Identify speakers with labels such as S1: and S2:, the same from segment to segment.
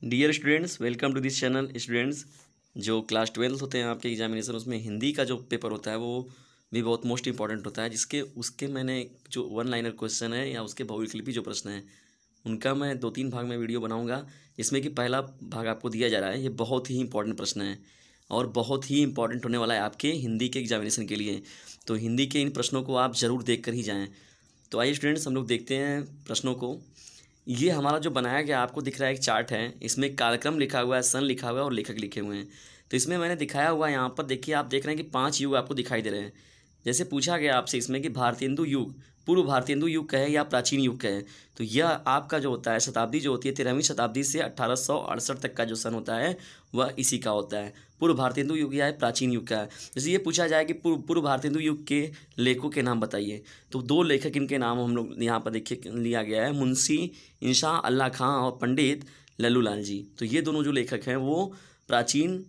S1: Dear students, welcome to this channel. Students, जो class 12 होते हैं आपके एग्जामिनेशन, उसमें हिंदी का जो पेपर होता है वो भी बहुत मोस्ट इंपॉर्टेंट होता है। जिसके उसके मैंने जो वन लाइनर क्वेश्चन है या उसके बहुविकल्पी जो प्रश्न हैं उनका मैं 2-3 भाग में वीडियो बनाऊंगा। जिसमें कि पहला भाग आपको दिया जा रहा है, ये बहुत ही इंपॉर्टेंट प्रश्न है और बहुत ही इंपॉर्टेंट होने वाला है आपके हिंदी के एग्जामिनेशन के लिए। तो हिंदी के इन प्रश्नों को आप ज़रूर देख कर ही जाएँ। तो आइए स्टूडेंट्स, हम लोग देखते हैं प्रश्नों को। ये हमारा जो बनाया गया आपको दिख रहा है एक चार्ट है, इसमें कार्यक्रम लिखा हुआ है, सन लिखा हुआ है और लेखक लिखे हुए हैं। तो इसमें मैंने दिखाया हुआ है यहाँ पर, देखिए आप देख रहे हैं कि 5 युग आपको दिखाई दे रहे हैं। जैसे पूछा गया आपसे इसमें कि भारतेंदु युग पूर्व भारतेंदु युग का है या प्राचीन युग का है। तो यह आपका जो होता है शताब्दी जो होती है 13वीं शताब्दी से 1868 तक का जो सन होता है वह इसी का होता है। पूर्व भारतेंदु युग या है प्राचीन युग का है। जैसे ये पूछा जाए कि पूर्व भारतेंदु युग के लेखकों के नाम बताइए, तो 2 लेखक इनके नाम हम लोग यहाँ पर देखिए लिया गया है, मुंशी इंशा अल्लाह खां और पंडित लल्लू लाल जी। तो ये दोनों जो लेखक हैं वो प्राचीन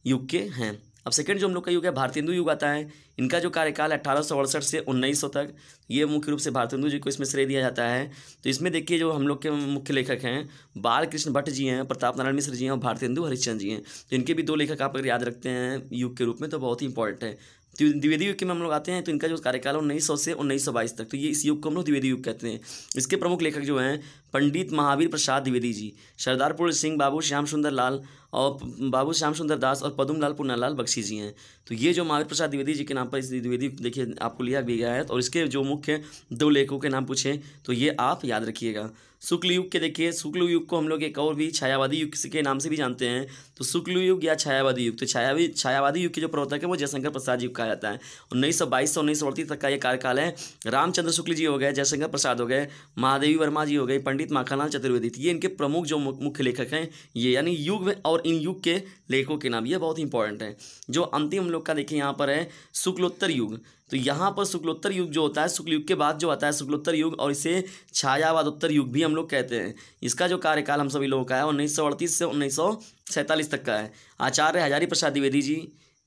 S1: युग के हैं। अब सेकंड जो हम लोग का युग है भारतेंदु युग आता है। इनका जो कार्यकाल है 1868 से 1900 तक। ये मुख्य रूप से भारतेंदु जी को इसमें श्रेय दिया जाता है। तो इसमें देखिए जो हम लोग के मुख्य लेखक हैं बाल कृष्ण भट्ट जी हैं, प्रताप नारायण मिश्र जी हैं और भारतेंदु हरिश्चंद्र जी हैं। तो इनके भी 2 लेखक आप अगर याद रखते हैं युग के रूप में तो बहुत ही इंपॉर्टेंट है। तो द्विवेदी युग के में हम लोग आते हैं, तो इनका जो कार्यकाल है 1900 से 1922 तक। तो ये इस युग को हम लोग द्विवेदी युग कहते हैं। इसके प्रमुख लेखक जो हैं पंडित महावीर प्रसाद द्विवेदी जी, सरदार पूर्ण सिंह, बाबू श्याम सुंदर लाल और बाबू श्याम सुंदर दास और पदुमलाल पुन्नालाल बख्शी जी हैं। तो ये जो महावीर प्रसाद द्विवेदी जी के नाम पर इस द्विवेदी देखिए आपको लिया भी गया है। और इसके जो मुख्य 2 लेखकों के नाम पूछे तो ये आप याद रखिएगा। शुक्ल युग के देखिए, शुक्ल युग को हम लोग एक और भी छायावादी युग के नाम से भी जानते हैं। तो शुक्ल युग या छायावादी युग, तो छायावादी युग के जो प्रवर्तक है वो जयशंकर प्रसाद युग कहा जाता है। 1922 से 1938 तक का ये कार्यकाल है। रामचंद्र शुक्ल जी हो गए, जयशंकर प्रसाद हो गए, महादेवी वर्मा जी हो गए, पंडित माखनलाल चतुर्वेदी, ये इनके प्रमुख जो मुख्य लेखक हैं ये, यानी युग में और इन युग के लेखकों के नाम ये बहुत इंपॉर्टेंट है। जो अंतिम हम लोग का देखिए यहाँ पर है शुक्लोत्तर युग। तो यहाँ पर शुक्लोत्तर युग जो होता है शुक्ल युग के बाद जो आता है शुक्लोत्तर युग, और इसे छायावादोत्तर युग भी हम लोग कहते हैं। इसका जो कार्यकाल हम सभी लोगों का है 1938 से 1947 तक का है। आचार्य हजारी प्रसाद द्विवेदी जी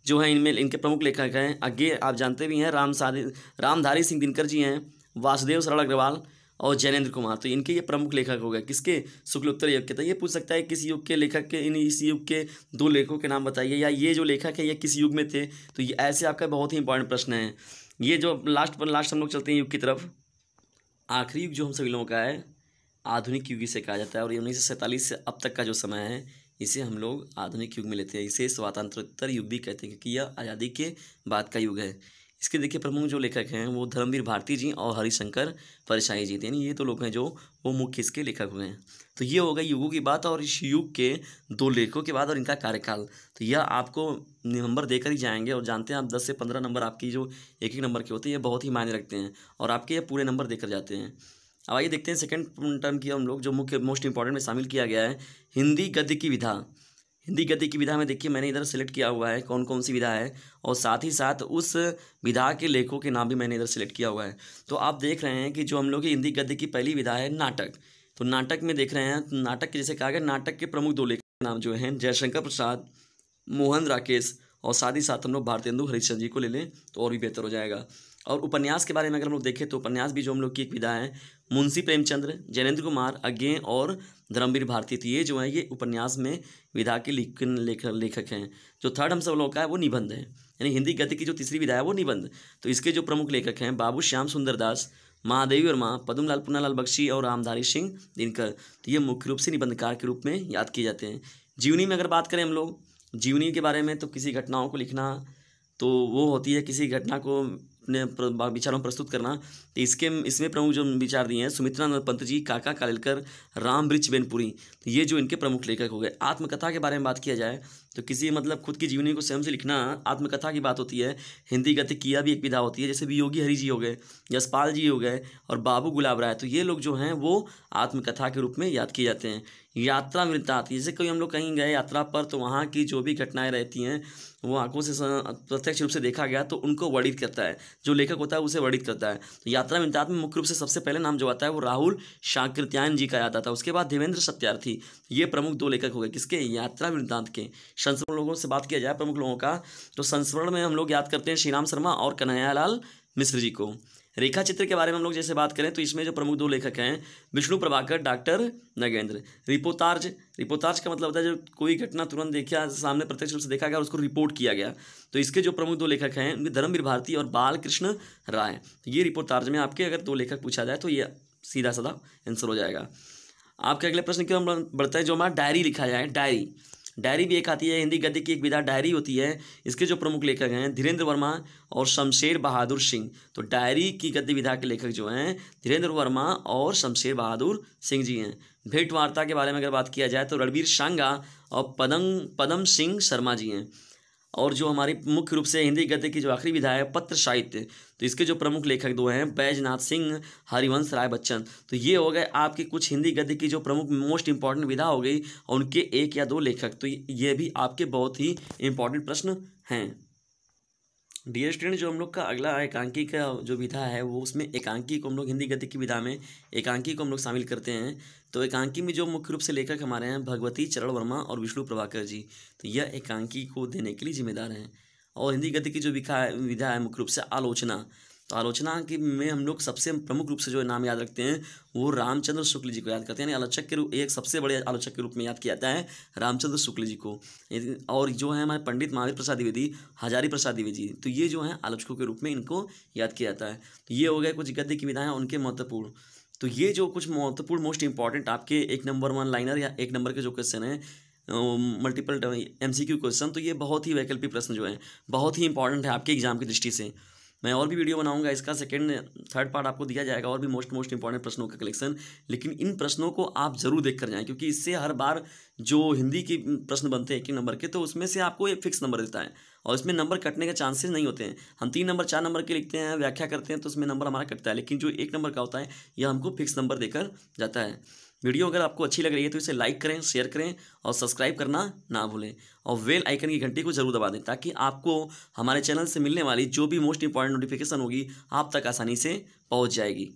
S1: जो हैं इनमें इनके प्रमुख लेखक हैं। आगे आप जानते भी हैं रामधारी सिंह दिनकर जी हैं, वासुदेव सरल अग्रवाल और जैनेन्द्र कुमार। तो इनके ये प्रमुख लेखक हो गए किसके, शुक्लोत्तर युग के। तो ये पूछ सकता है किस युग के लेखक के इस युग के 2 लेखकों के नाम बताइए, या ये जो लेखक है ये किस युग में थे। तो ये ऐसे आपका बहुत ही इंपॉर्टेंट प्रश्न है। ये जो लास्ट हम लोग चलते हैं युग की तरफ। आखिरी युग जो हम सभी लोगों का है आधुनिक युग इसे कहा जाता है। और 1947 से अब तक का जो समय है इसे हम लोग आधुनिक युग में लेते हैं। इसे स्वातंत्रोत्तर युग भी कहते हैं क्योंकि यह आज़ादी के बाद का युग है। इसके देखिए प्रमुख जो लेखक हैं वो धर्मवीर भारती जी और हरिशंकर परशाई जी थे, यानी ये 2 लोग हैं जो वो मुख्य इसके लेखक हुए हैं। तो ये हो गई युगों की बात और इस युग के 2 लेखकों के बाद और इनका कार्यकाल। तो यह आपको नंबर देकर ही जाएंगे। और जानते हैं आप 10 से 15 नंबर आपकी जो एक नंबर के होते हैं ये बहुत ही मायने रखते हैं और आपके ये पूरे नंबर देकर जाते हैं। अब आइए देखते हैं सेकंड टर्म की हम लोग जो मुख्य मोस्ट इंपॉर्टेंट में शामिल किया गया है हिंदी गद्य की विधा। हिंदी गद्य की विधा में देखिए मैंने इधर सेलेक्ट किया हुआ है कौन कौन सी विधा है, और साथ ही साथ उस विधा के लेखकों के नाम भी मैंने इधर सेलेक्ट किया हुआ है। तो आप देख रहे हैं कि जो हम लोग की हिंदी गद्य की पहली विधा है नाटक। तो नाटक में देख रहे हैं नाटक के जैसे कहा गया नाटक के प्रमुख 2 लेखक के नाम जो हैं जयशंकर प्रसाद, मोहन राकेश, और साथ ही साथ हम लोग भारतेंदु हरिश्चंद्र जी को ले लें तो और भी बेहतर हो जाएगा। और उपन्यास के बारे में अगर हम लोग देखें तो उपन्यास भी जो हम लोग की एक विधा है मुंशी प्रेमचंद्र, जैनेन्द्र कुमार, अज्ञे और धर्मवीर भारती। तो ये जो है ये उपन्यास में विधा के लेखक हैं। जो थर्ड हम सब लोग का है वो निबंध है, यानी हिंदी गद्य की जो तीसरी विधा है वो निबंध। तो इसके जो प्रमुख लेखक हैं बाबू श्याम सुंदर दास, महादेवी वर्मा, पद्मलाल पुन्नालाल बख्शी और रामधारी सिंह दिनकर। तो ये मुख्य रूप से निबंधकार के रूप में याद किए जाते हैं। जीवनी में अगर बात करें हम लोग जीवनी के बारे में, तो किसी घटनाओं को लिखना तो वो होती है किसी घटना को अपने विचारों में प्रस्तुत करना। तो इसमें प्रमुख जो विचार दिए हैं सुमित्रानंद पंत जी, काका कालेलकर, राम वृक्ष बेनपुरी। तो ये जो इनके प्रमुख लेखक हो गए। आत्मकथा के बारे में बात किया जाए तो किसी मतलब खुद की जीवनी को स्वयं से लिखना आत्मकथा की बात होती है। हिंदी गद्य किया भी एक विधा होती है, जैसे वियोगी हरि जी हो गए, यशपाल जी हो गए और बाबू गुलाब राय। तो ये लोग जो हैं वो आत्मकथा के रूप में याद किए जाते हैं। यात्रा वृत्तांत, जैसे कोई हम लोग कहीं गए यात्रा पर तो वहाँ की जो भी घटनाएं रहती हैं वो आंखों से प्रत्यक्ष रूप से देखा गया तो उनको वर्णित करता है, जो लेखक होता है उसे वर्णित करता है। तो यात्रा वृत्तांत में मुख्य रूप से सबसे पहले नाम जो आता है वो राहुल शांकृत्यायन जी का आता था। उसके बाद देवेंद्र सत्यार्थी। ये प्रमुख 2 लेखक हो गए किसके, यात्रा वृत्तांत के। संस्मरण लोगों से बात किया जाए प्रमुख लोगों का तो संस्मरण में हम लोग याद करते हैं श्रीराम शर्मा और कन्हैयालाल मिश्र जी को। रेखा चित्र के बारे में हम लोग जैसे बात करें तो इसमें जो प्रमुख 2 लेखक हैं Vishnu Prabhakar, doctor Nagendra. Reportage, reportage का मतलब होता है जो कोई घटना तुरंत देखा, सामने प्रत्यक्ष रूप से देखा गया और उसको रिपोर्ट किया गया। तो इसके जो प्रमुख 2 लेखक हैं उनके धर्मवीर भारती और बालकृष्ण राय। तो ये रिपोर्टाज में आपके अगर 2 लेखक पूछा जाए तो ये सीधा साधा आंसर हो जाएगा। आपके अगले प्रश्न की हम बढ़ते हैं, जो हमारा डायरी लिखा जाए। डायरी, डायरी भी एक आती है, हिंदी गद्य की एक विधा डायरी होती है। इसके जो प्रमुख लेखक हैं धीरेन्द्र वर्मा और शमशेर बहादुर सिंह। तो डायरी की गद्य विधा के लेखक जो हैं धीरेन्द्र वर्मा और शमशेर बहादुर सिंह जी हैं। भेंट वार्ता के बारे में अगर बात किया जाए तो रणबीर शांगा और पदम सिंह शर्मा जी हैं। और जो हमारी मुख्य रूप से हिंदी गद्य की जो आखिरी विधा है पत्र साहित्य, तो इसके जो प्रमुख लेखक 2 हैं बैजनाथ सिंह, हरिवंश राय बच्चन। तो ये हो गए आपके कुछ हिंदी गद्य की जो प्रमुख मोस्ट इंपॉर्टेंट विधा हो गई और उनके 1 या 2 लेखक। तो ये भी आपके बहुत ही इंपॉर्टेंट प्रश्न हैं। डियर स्टूडेंट, जो हम लोग का अगला एकांकी का जो विधा है वो उसमें एकांकी को हम लोग हिंदी गद्य की विधा में एकांकी को हम लोग शामिल करते हैं। तो एकांकी में जो मुख्य रूप से लेखक हमारे हैं भगवती चरण वर्मा और विष्णु प्रभाकर जी। तो यह एकांकी को देने के लिए जिम्मेदार हैं। और हिंदी गद्य की जो विधा है मुख्य रूप से आलोचना। तो आलोचना की में हम लोग सबसे प्रमुख रूप से जो नाम याद रखते हैं वो रामचंद्र शुक्ल जी को याद करते हैं। यानी आलोचक के रूप, एक सबसे बड़े आलोचक के रूप में याद किया जाता है रामचंद्र शुक्ल जी को। और जो है हमारे पंडित महावीर प्रसाद द्विवेदी, हजारी प्रसाद द्विवेदी जी, तो ये जो हैं आलोचकों के रूप में इनको याद किया जाता है। तो ये हो गए कुछ गद्य की विधाएं उनके महत्वपूर्ण। तो ये जो कुछ महत्वपूर्ण मोस्ट इंपॉर्टेंट आपके 1 नंबर 1 लाइनर या 1 नंबर के जो क्वेश्चन है मल्टीपल MCQ क्वेश्चन, तो ये बहुत ही वैकल्पिक प्रश्न जो है बहुत ही इंपॉर्टेंट है आपके एग्जाम की दृष्टि से। मैं और भी वीडियो बनाऊंगा, इसका 2nd 3rd पार्ट आपको दिया जाएगा और भी मोस्ट इंपॉर्टेंट प्रश्नों का कलेक्शन। लेकिन इन प्रश्नों को आप जरूर देख कर जाएं, क्योंकि इससे हर बार जो हिंदी के प्रश्न बनते हैं 1 नंबर के, तो उसमें से आपको एक फिक्स नंबर देता है और इसमें नंबर कटने के चांसेस नहीं होते हैं। हम 3 नंबर 4 नंबर के लिखते हैं, व्याख्या करते हैं, तो उसमें नंबर हमारा कटता है। लेकिन जो 1 नंबर का होता है यह हमको फिक्स नंबर देकर जाता है। वीडियो अगर आपको अच्छी लग रही है तो इसे लाइक करें, शेयर करें और सब्सक्राइब करना ना भूलें। और बेल आइकन की घंटी को जरूर दबा दें ताकि आपको हमारे चैनल से मिलने वाली जो भी मोस्ट इंपॉर्टेंट नोटिफिकेशन होगी आप तक आसानी से पहुंच जाएगी।